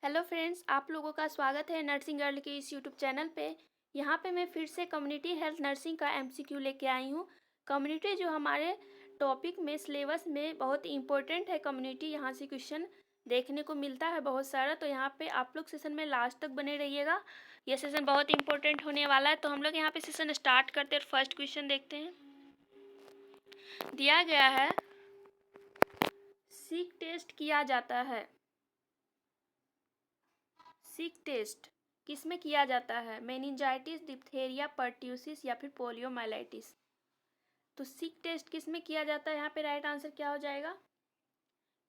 Hello friends, आप लोगों का स्वागत है नर्सिंग गर्ल के इस यूट्यूब चैनल पे। यहाँ पे मैं फिर से कम्युनिटी हेल्थ नर्सिंग का एमसीक्यू लेके आई हूँ। कम्युनिटी जो हमारे टॉपिक में सिलेबस में बहुत इम्पोर्टेंट है। कम्युनिटी यहाँ से क्वेश्चन देखने को मिलता है बहुत सारा, तो यहाँ पे आप लोग सेशन में लास्ट तक बने रहिएगा। यह सेशन बहुत इंपॉर्टेंट होने वाला है। तो हम लोग यहाँ पे सेशन स्टार्ट करते हैं और फर्स्ट क्वेश्चन देखते हैं। दिया गया है, सीक टेस्ट किया जाता है। सीक टेस्ट किस में किया जाता है? मेनिंजाइटिस, डिप्थेरिया, पर्ट्यूसिस या फिर पोलियोमाइलाइटिस। तो सीक टेस्ट किस में किया जाता है? यहाँ पे राइट आंसर क्या हो जाएगा?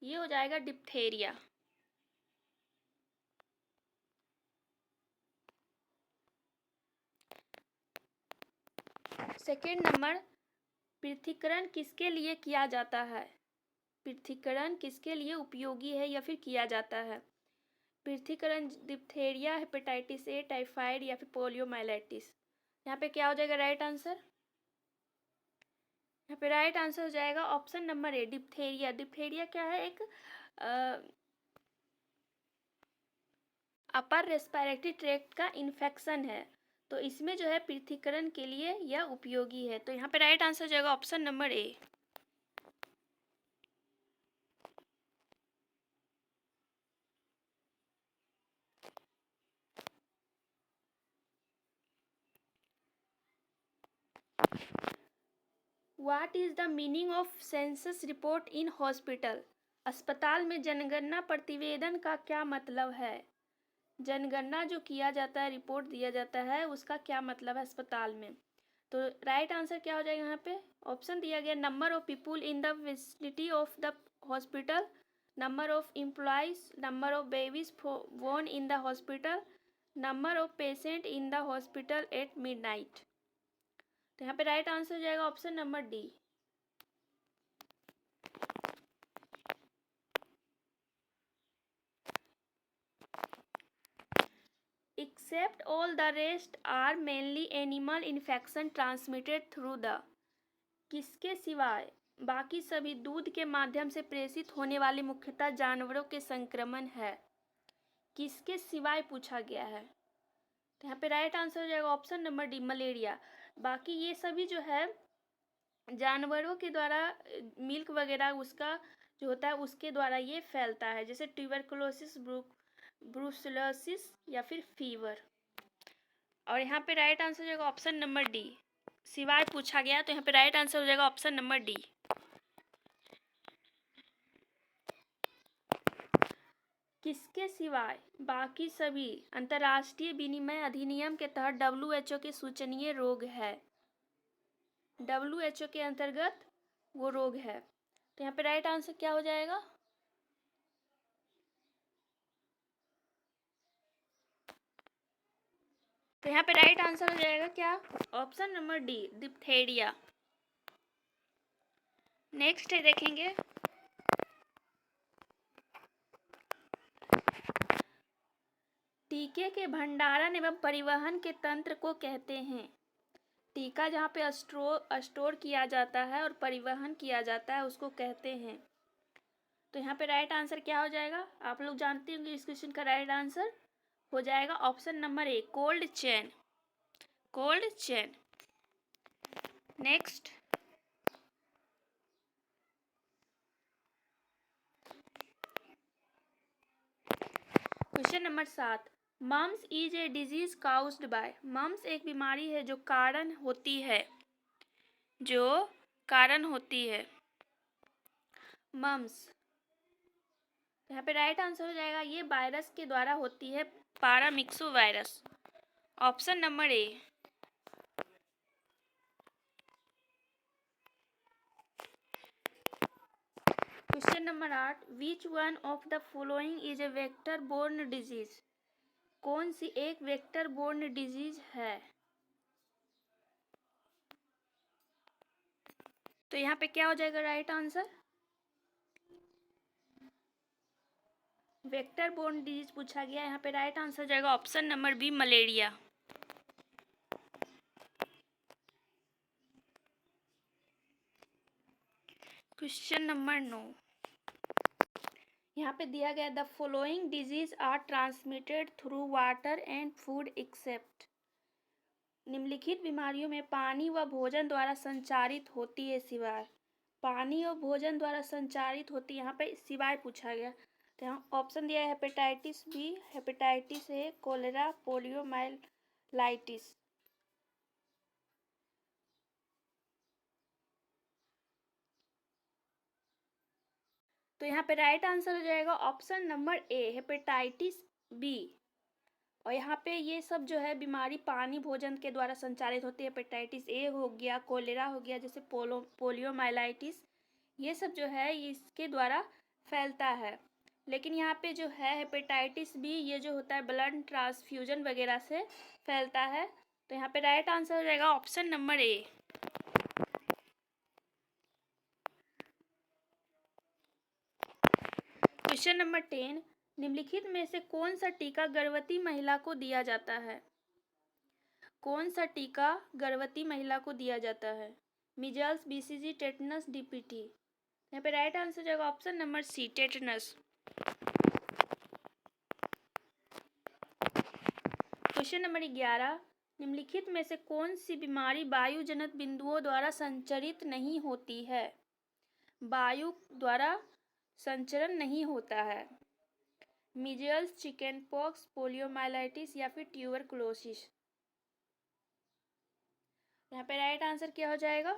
ये हो जाएगा डिप्थेरिया। सेकेंड नंबर, पृथक्करण किसके लिए किया जाता है? पृथक्करण किसके लिए उपयोगी है या फिर किया जाता है? पृथक्करण डिप्थेरिया, हेपेटाइटिस ए, टाइफाइड या फिर पोलियोमाइलाइटिस। यहाँ पे क्या हो जाएगा राइट आंसर? यहाँ पे राइट आंसर हो जाएगा ऑप्शन नंबर ए, डिप्थेरिया। डिप्थेरिया क्या है? एक अपर रेस्पिरेटरी ट्रैक्ट का इन्फेक्शन है। तो इसमें जो है पृथक्करण के लिए यह उपयोगी है। तो यहाँ पे राइट आंसर हो जाएगा option number A. What is the meaning of census report in hospital? अस्पताल में जनगणना प्रतिवेदन का क्या मतलब है? जनगणना जो किया जाता है, रिपोर्ट दिया जाता है, उसका क्या मतलब है अस्पताल में? तो राइट आंसर क्या हो जाएगा? यहाँ पे ऑप्शन दिया गया, number of people in the vicinity of the hospital, number of employees, number of babies born in the hospital, number of patient in the hospital at midnight. तो यहाँ पे राइट आंसर हो जाएगा option number D. Except all the rest are mainly animal infection transmitted through the। किसके सिवाय बाकी सभी दूध के माध्यम से प्रेषित होने वाले मुख्यतः जानवरों के संक्रमण है। किसके सिवाय पूछा गया है। तो यहाँ पे राइट आंसर हो जाएगा ऑप्शन नंबर डी, मलेरिया। बाकी ये सभी जो है जानवरों के द्वारा मिल्क वगैरह उसका जो होता है उसके द्वारा ये फैलता है, जैसे ट्यूबरकुलोसिस, ब्रूसेलोसिस या फिर फीवर। और यहाँ पे राइट आंसर हो जाएगा ऑप्शन नंबर डी, सिवाय पूछा गया। तो यहाँ पे राइट आंसर हो जाएगा ऑप्शन नंबर डी। किसके सिवाय बाकी सभी अंतर्राष्ट्रीय विनिमय अधिनियम के तहत WHO के सूचनीय रोग है? WHO के अंतर्गत वो रोग है। तो यहाँ पे राइट आंसर क्या हो जाएगा? तो यहाँ पे राइट आंसर हो जाएगा क्या? Option number D, diphtheria. Next है देखेंगे, टीके के भंडारण एवं परिवहन के तंत्र को कहते हैं। टीका जहाँ पे स्टोर किया जाता है और परिवहन किया जाता है उसको कहते हैं। तो यहाँ पे राइट आंसर क्या हो जाएगा? आप लोग जानते होंगे इस क्वेश्चन का राइट आंसर हो जाएगा option number A, cold chain. Cold chain. Next, question number 7, mumps is a disease caused by. Mumps एक बीमारी है जो कारण होती है, जो कारण होती है मम्स। यहाँ पे राइट आंसर हो जाएगा ये वायरस के द्वारा होती है, paramyxovirus. Option number A. Question number 8, which one of the following is a vector borne disease. कौन सी एक वेक्टर बोर्न डिजीज है? तो यहाँ पे क्या हो जाएगा right answer? Vector borne disease पूछा गया, यहाँ पे राइट आंसर हो जाएगा option number B, malaria. Question number 9, यहाँ पे दिया गया the following disease are transmitted through water and food except. निम्नलिखित बीमारियों में पानी व भोजन द्वारा संचारित होती है सिवाय। पानी और भोजन द्वारा संचारित होती है, यहाँ पे सिवाय पूछा गया। तो यहाँ ऑप्शन दिया है hepatitis B, hepatitis A, cholera, poliomyelitis. तो यहाँ पे राइट आंसर हो जाएगा option number A, hepatitis B. और यहाँ पे ये सब जो है बीमारी पानी भोजन के द्वारा संचारित होती है। हेपेटाइटिस ए हो गया, कोलेरा हो गया, जैसे पोलियोमाइलाइटिस, ये सब जो है इसके द्वारा फैलता है। लेकिन यहाँ पे जो है हेपेटाइटिस बी, ये जो होता है ब्लड ट्रांसफ्यूजन वगैरह से फैलता है। तो यहाँ पे राइट आंसर हो जाएगा option number A. Question number 10, निम्नलिखित में से कौन सा टीका गर्भवती महिला को दिया जाता है? कौन सा टीका गर्भवती महिला को दिया जाता है? Measles, BCG, tetanus, DPT. यहाँ पे राइट आंसर हो जाएगा option number C, tetanus. Question number 11, निम्नलिखित में से कौन सी बीमारी वायु जनित बिंदुओं द्वारा संचरित नहीं होती है? वायु द्वारा संचरण नहीं होता है। मीजल्स, चिकन पॉक्स, पोलियोमाइलाइटिस या फिर ट्यूबरकुलोसिस। यहाँ पे राइट आंसर क्या हो जाएगा?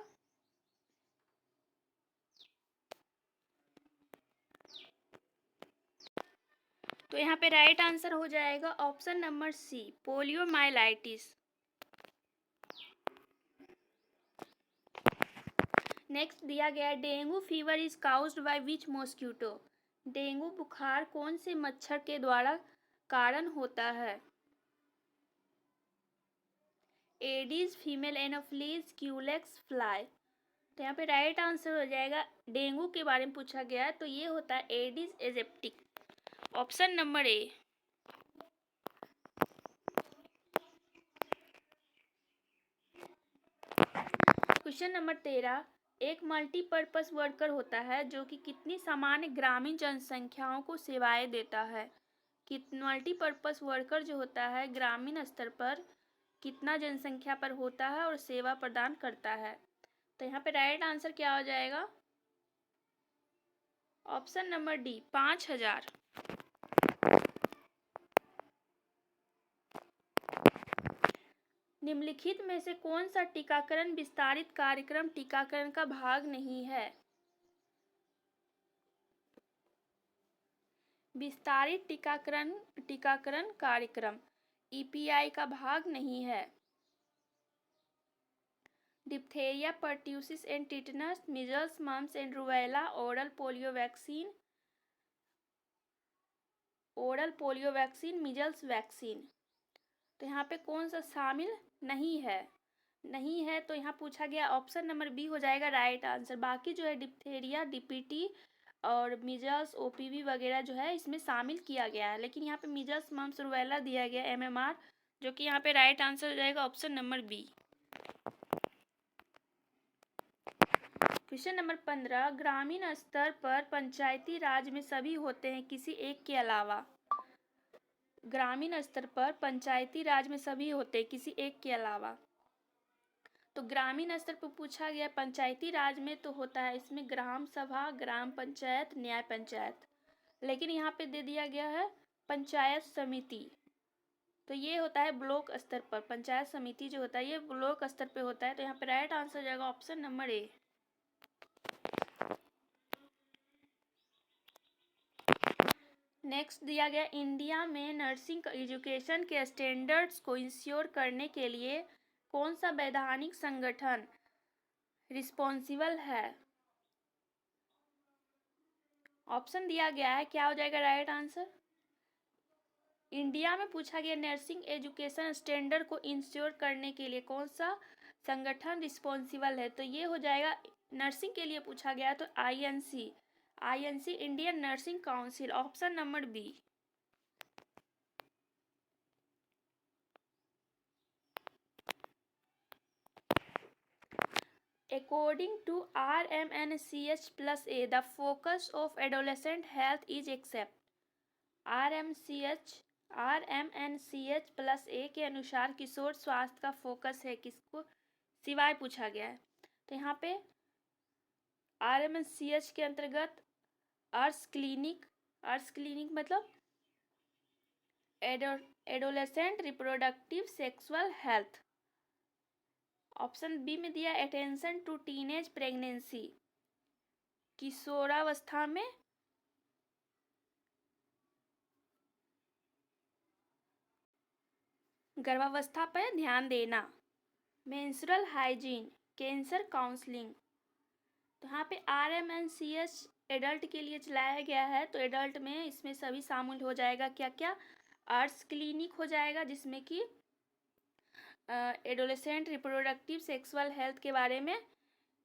तो यहाँ पे राइट आंसर हो जाएगा option number C, poliomyelitis. Next दिया गया है dengue fever is caused by which mosquito. Dengue बुखार कौन से मच्छर के द्वारा कारण होता है? Aedes, female Anopheles, Culex, fly. तो यहाँ पे राइट आंसर हो जाएगा, डेंगू के बारे में पूछा गया है तो ये होता है Aedes aegypti, option number A. Question number 13, एक मल्टीपर्पस वर्कर होता है जो कि कितनी सामान्य ग्रामीण जनसंख्याओं को सेवाएं देता है? मल्टीपर्पस वर्कर जो होता है ग्रामीण स्तर पर कितना जनसंख्या पर होता है और सेवा प्रदान करता है? तो यहाँ पे राइट आंसर क्या हो जाएगा? Option number D, 5000। निम्नलिखित में से कौन सा टीकाकरण विस्तारित कार्यक्रम टीकाकरण का भाग नहीं है? विस्तारित टीकाकरण कार्यक्रम ईपीआई का भाग नहीं है। Diphtheria, pertussis and tetanus, measles, mumps and rubella, oral polio vaccine, measles vaccine. तो यहाँ पे कौन सा शामिल नहीं है? नहीं है तो यहाँ पूछा गया ऑप्शन नंबर बी हो जाएगा राइट आंसर। बाकी जो है डिप्थेरिया, डीपीटी और मीजल्स, ओपीवी वगैरह जो है इसमें शामिल किया गया है। लेकिन यहाँ पे मीजल्स, मम्स, रूबेला दिया गया एमएमआर, जो कि यहाँ पे राइट आंसर हो जाएगा option number B. Question number 15, ग्रामीण स्तर पर पंचायती राज में सभी होते हैं किसी एक के अलावा। ग्रामीण स्तर पर पंचायती राज में सभी होते हैं किसी एक के अलावा। तो ग्रामीण स्तर पर पूछा गया, पंचायती राज में तो होता है इसमें ग्राम सभा, ग्राम पंचायत, न्याय पंचायत। लेकिन यहाँ पे दे दिया गया है पंचायत समिति, तो ये होता है ब्लॉक स्तर पर। पंचायत समिति जो होता है ये ब्लॉक स्तर पे होता है। तो यहाँ पे राइट आंसर हो जाएगा ऑप्शन नंबर ए। नेक्स्ट दिया गया, इंडिया में नर्सिंग एजुकेशन के स्टैंडर्ड्स को इंश्योर करने के लिए कौन सा वैधानिक संगठन रिस्पॉन्सिबल है? ऑप्शन दिया गया है, क्या हो जाएगा राइट आंसर? इंडिया में पूछा गया नर्सिंग एजुकेशन स्टैंडर्ड को इंश्योर करने के लिए कौन सा संगठन रिस्पॉन्सिबल है? तो ये हो जाएगा, नर्सिंग के लिए पूछा गया तो INC, Indian nursing council, option number B. According to RMNCH+A, the focus of adolescent health is accept. RMNCH+A के अनुसार किशोर स्वास्थ्य का फोकस है किसको सिवाय पूछा गया है। तो यहाँ पे RMNCH के अंतर्गत अर्स क्लिनिक मतलब adolescent reproductive sexual health. Option B में दिया अटेंशन टू टीनेज प्रेगनेंसी, किशोरावस्था में गर्भावस्था पर ध्यान देना। Menstrual hygiene, cancer counselling. तो यहाँ पे RMNCH एडल्ट के लिए चलाया गया है, तो एडल्ट में इसमें सभी शामिल हो जाएगा क्या क्या, अर्स क्लिनिक हो जाएगा जिसमें कि एडोलेसेंट रिप्रोडक्टिव सेक्सुअल हेल्थ के बारे में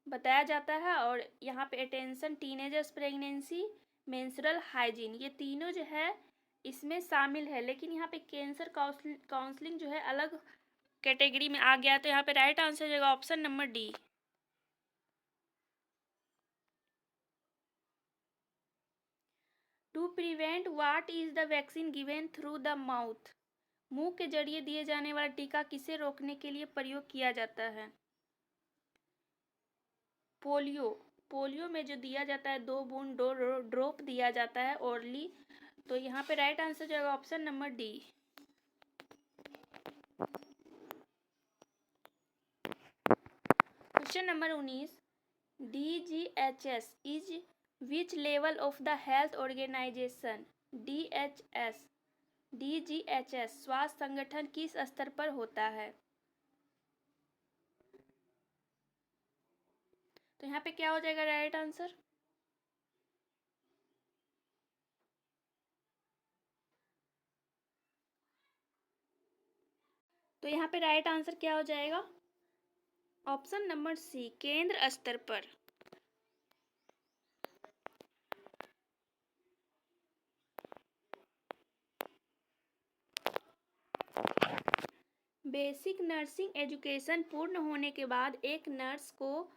बताया जाता है, और यहाँ pay attention teenagers pregnancy, menstrual hygiene, ये तीनों जो है इसमें शामिल है। लेकिन यहाँ पे कैंसर काउंसलिंग जो है अलग कैटेगरी में आ गया। तो यहाँ पे राइट आंसर हो जाएगा option number D. To prevent what is the vaccine given through the mouth, मुंह के जरिए दिए जाने वाला टीका किसे रोकने के लिए प्रयोग किया जाता है। पोलियो में जो दिया जाता है 2 बूंद ड्रॉप दिया जाता है ओरली। तो यहाँ पे राइट आंसर जो है option number D. Question number 19, DGHS is which level of the health organization. DGHS स्वास्थ्य संगठन किस स्तर पर होता है। तो यहाँ पे क्या हो जाएगा राइट आंसर, तो यहाँ पे राइट आंसर क्या हो जाएगा ऑप्शन नंबर सी, केंद्र स्तर पर। बेसिक नर्सिंग एजुकेशन पूर्ण होने के बाद एक नर्स को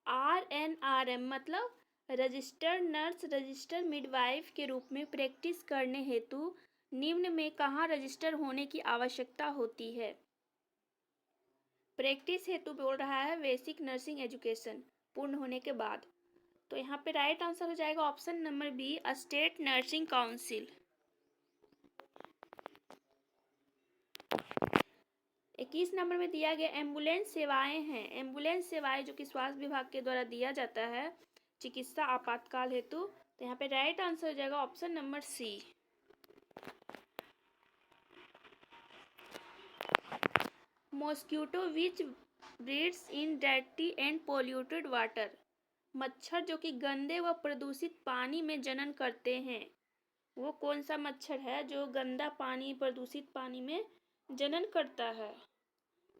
RNRM मतलब रजिस्टर्ड नर्स रजिस्टर्ड मिडवाइफ के रूप में प्रैक्टिस करने हेतु निम्न में कहाँ रजिस्टर होने की आवश्यकता होती है। प्रैक्टिस हेतु बोल रहा है बेसिक नर्सिंग एजुकेशन पूर्ण होने के बाद। तो यहाँ पे राइट आंसर हो जाएगा option number B, state nursing council. 21 number में दिया गया एम्बुलेंस सेवाएं हैं। एम्बुलेंस सेवाएं जो कि स्वास्थ्य विभाग के द्वारा दिया जाता है चिकित्सा आपातकाल हेतु। तो यहाँ पे राइट आंसर हो जाएगा option number C. Mosquito which breeds in dirty and polluted water, मच्छर जो कि गंदे व प्रदूषित पानी में जनन करते हैं, वो कौन सा मच्छर है जो गंदा पानी प्रदूषित पानी में जनन करता है।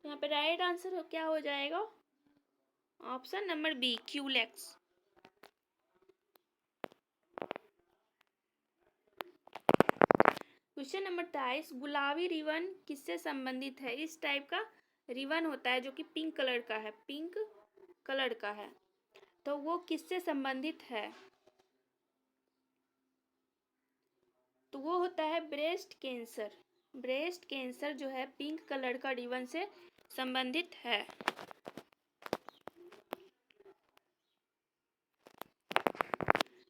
यहाँ पे राइट आंसर क्या हो जाएगा option number B, culex. Question number 23, गुलाबी रिबन किससे संबंधित है। इस टाइप का रिबन होता है जो कि पिंक कलर का है, तो वो किससे संबंधित है। तो वो होता है ब्रेस्ट कैंसर। ब्रेस्ट कैंसर जो है पिंक कलर का रिबन से संबंधित है।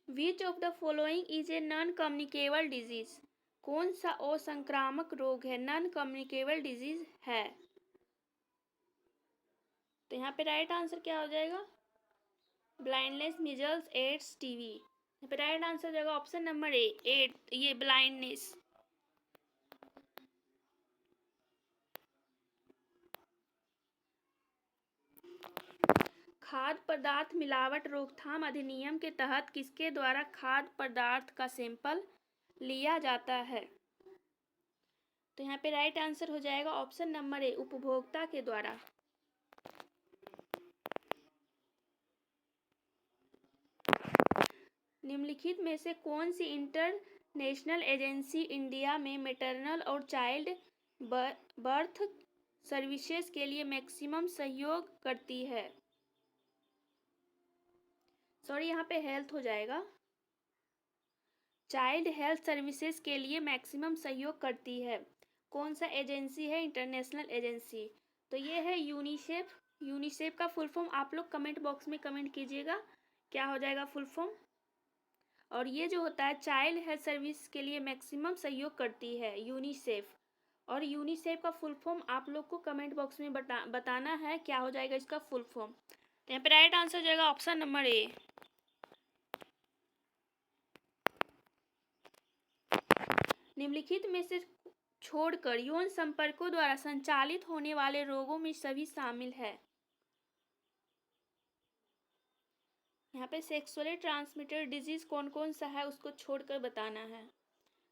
Which of the following is a non communicable disease, कौन सा असंक्रामक रोग है, नॉन कम्युनिकेबल डिजीज है। तो यहाँ पे राइट आंसर क्या हो जाएगा, ब्लाइंडनेस, मीजल्स, एड्स, टीवी। यहाँ पे राइट आंसर हो जाएगा ऑप्शन नंबर ए, ये ब्लाइंडनेस। खाद्य पदार्थ मिलावट रोकथाम अधिनियम के तहत किसके द्वारा खाद्य पदार्थ का सैंपल लिया जाता है। तो यहाँ पे राइट आंसर हो जाएगा ऑप्शन नंबर ए, उपभोक्ता के द्वारा। निम्नलिखित में से कौन सी इंटरनेशनल एजेंसी इंडिया में मैटरनल और चाइल्ड बर्थ सर्विसेज के लिए मैक्सिमम सहयोग करती है। सॉरी, यहाँ पे हेल्थ हो जाएगा। चाइल्ड हेल्थ सर्विसेज के लिए मैक्सिमम सहयोग करती है। कौन सा एजेंसी है? International agency. तो ये है यूनिसेफ। यूनिसेफ का फुल फॉर्म आप लोग कमेंट बॉक्स में कमेंट कीजिएगा, क्या हो जाएगा फुल फॉर्म। और ये जो होता है चाइल्ड हेल्थ सर्विस के लिए मैक्सिमम सहयोग करती है, यूनिसेफ। और यूनिसेफ का फुल फॉर्म आप लोग को कमेंट बॉक्स में बताना है, क्या हो जाएगा इसका फुल फॉर्म। तो यहाँ पे राइट आंसर हो जाएगा ऑप्शन नंबर ए। निम्नलिखित में से छोड़कर यौन संपर्कों द्वारा संचालित होने वाले रोगों में सभी शामिल है। यहाँ पे सेक्सुअली ट्रांसमिटेड डिजीज कौन कौन सा है उसको छोड़कर बताना है।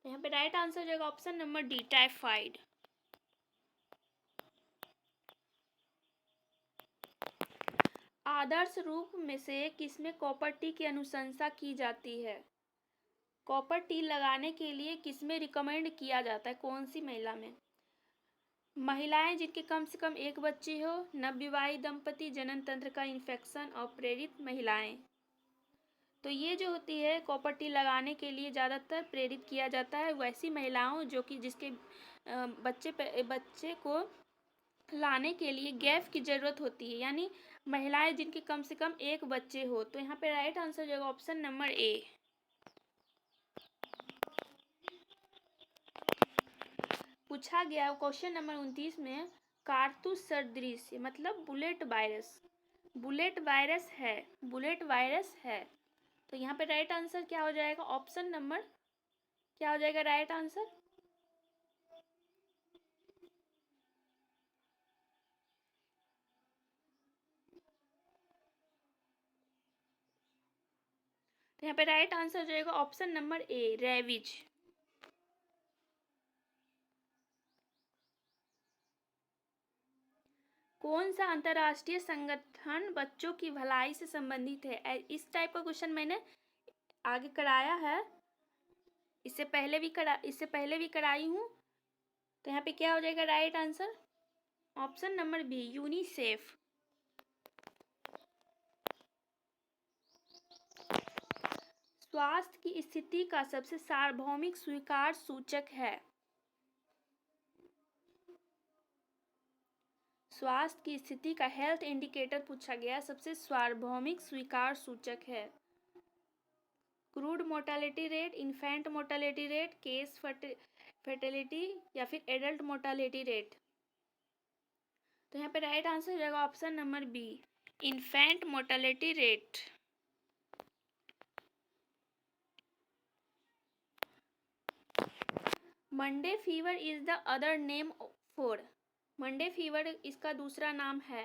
तो यहाँ पे राइट आंसर हो जाएगा ऑप्शन नंबर डी, टाइफाइड। आदर्श रूप में से किसमें कॉपर टी की अनुशंसा की जाती है? कॉपर टी लगाने के लिए किसमें रिकमेंड किया जाता है, कौन सी महिला में? महिलाएं जिनके कम से कम एक बच्चे हो, नवविवाहित दंपति, जनन तंत्र का इन्फेक्शन और प्रेरित महिलाएं। तो ये जो होती है कॉपर टी लगाने के लिए ज़्यादातर प्रेरित किया जाता है वैसी महिलाओं जो कि जिसके बच्चे को लाने के लिए गैप की ज़रूरत होती है, यानी महिलाएं जिनके कम से कम एक बच्चे हो। तो यहाँ पे राइट आंसर जो है ऑप्शन नंबर ए। पूछा गया क्वेश्चन नंबर 29 में कारतूस सदृश मतलब बुलेट वायरस। बुलेट वायरस है, बुलेट वायरस है। तो यहाँ पे राइट आंसर क्या हो जाएगा? ऑप्शन नंबर क्या हो जाएगा राइट आंसर? तो यहाँ पे राइट आंसर हो जाएगा ऑप्शन नंबर ए, रेबीज। कौन सा अंतर्राष्ट्रीय संगठन बच्चों की भलाई से संबंधित है? इस टाइप का क्वेश्चन मैंने आगे कराया है, इससे पहले भी कराई हूँ। तो यहाँ पे क्या हो जाएगा right answer? Option number B, UNICEF. स्वास्थ्य की स्थिति का सबसे सार्वभौमिक स्वीकार सूचक है। स्वास्थ्य की स्थिति का हेल्थ इंडिकेटर पूछा गया, सबसे सार्वभौमिक स्वीकार सूचक है। Crude mortality rate, infant mortality rate, case fertility या फिर एडल्ट मोर्टालिटी रेट। तो यहाँ पे राइट आंसर हो जाएगा option number B, infant mortality rate. Monday fever is the other name for. Monday fever इसका दूसरा नाम है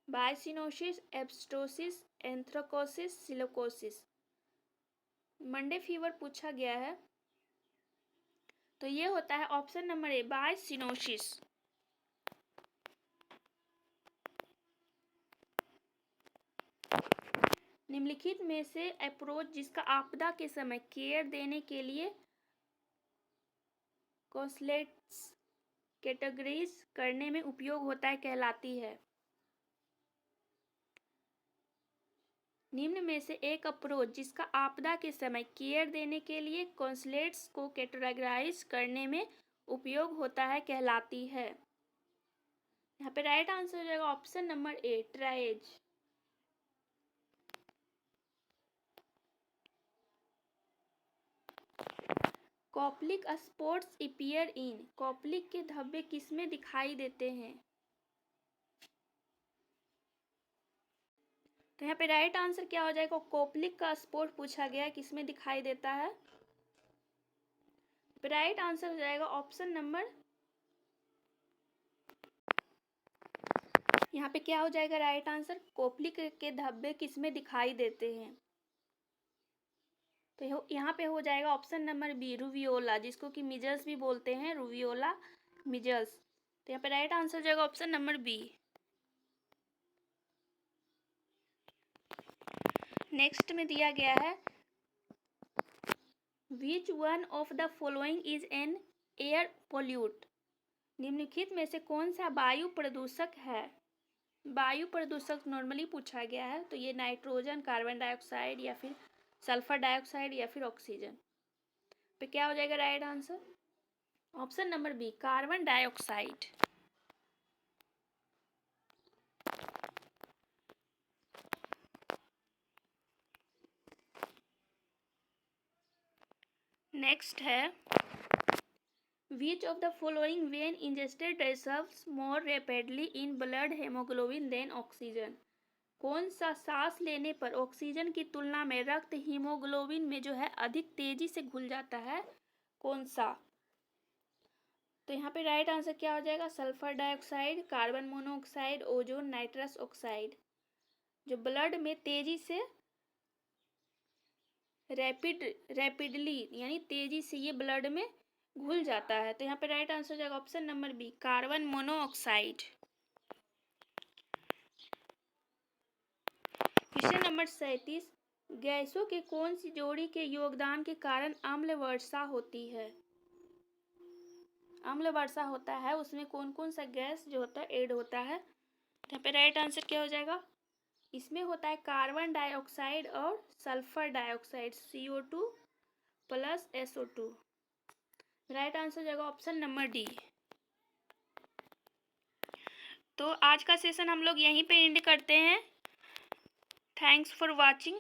बायसिनोसिस, एब्स्टोसिस, एंथ्रेकोसिस, सिलोकोसिस। मंडे फीवर पूछा गया है तो ये होता है ऑप्शन नंबर ए, बायसिनोसिस। निम्नलिखित में से अप्रोच जिसका आपदा के समय केयर देने के लिए कॉन्सलेट्स कैटेगरीज करने में उपयोग होता है कहलाती है। निम्न में से एक अप्रोच जिसका आपदा के समय केयर देने के लिए कॉन्सलेट्स को कैटेगराइज करने में उपयोग होता है कहलाती है। यहाँ पे राइट आंसर हो जाएगा option number A, triage. Koplik spots appear in. Koplik के धब्बे किसमें दिखाई देते हैं? तो यहाँ पे राइट आंसर क्या हो जाएगा? कॉप्लिक का स्पॉट पूछा गया है किसमें दिखाई देता है। राइट आंसर हो जाएगा ऑप्शन नंबर, यहाँ पे क्या हो जाएगा राइट आंसर? कॉप्लिक के धब्बे किसमें दिखाई देते हैं? तो यहाँ पे हो जाएगा ऑप्शन नंबर बी, रूवियोला, जिसको कि मिजल्स भी बोलते हैं, रूवियोला मिजल्स। तो यहाँ पे राइट आंसर हो जाएगा ऑप्शन नंबर बी। नेक्स्ट में दिया गया है विच one of the following is an air pollute. निम्नलिखित में से कौन सा वायु प्रदूषक है? वायु प्रदूषक नॉर्मली पूछा गया है, तो ये नाइट्रोजन, कार्बन डाइऑक्साइड या फिर सल्फर डाइऑक्साइड या फिर ऑक्सीजन। पे क्या हो जाएगा right answer? Option number B, carbon dioxide. Next है, which of the following when ingested dissolves more rapidly in blood haemoglobin than oxygen. कौन सा सांस लेने पर ऑक्सीजन की तुलना में रक्त हीमोग्लोबिन में जो है अधिक तेजी से घुल जाता है, कौन सा? तो यहाँ पे राइट आंसर क्या हो जाएगा? Sulphur dioxide, carbon monoxide, ozone, nitrous oxide. जो ब्लड में तेजी से रैपिडली यानी तेजी से ये ब्लड में घुल जाता है, तो यहाँ पे राइट आंसर हो जाएगा option number B, carbon monoxide. Question number 37, गैसों के कौन सी जोड़ी के योगदान के कारण अम्ल वर्षा होती है? अम्ल वर्षा होता है, उसमें कौन कौन सा गैस जो होता है ऐड होता है? यहाँ पे राइट आंसर क्या हो जाएगा? इसमें होता है कार्बन डाइऑक्साइड और sulphur dioxide, CO2 plus SO2। Right answer हो जाएगा ऑप्शन नंबर डी। तो आज का सेशन हम लोग यहीं पे एंड करते हैं। Thanks for watching.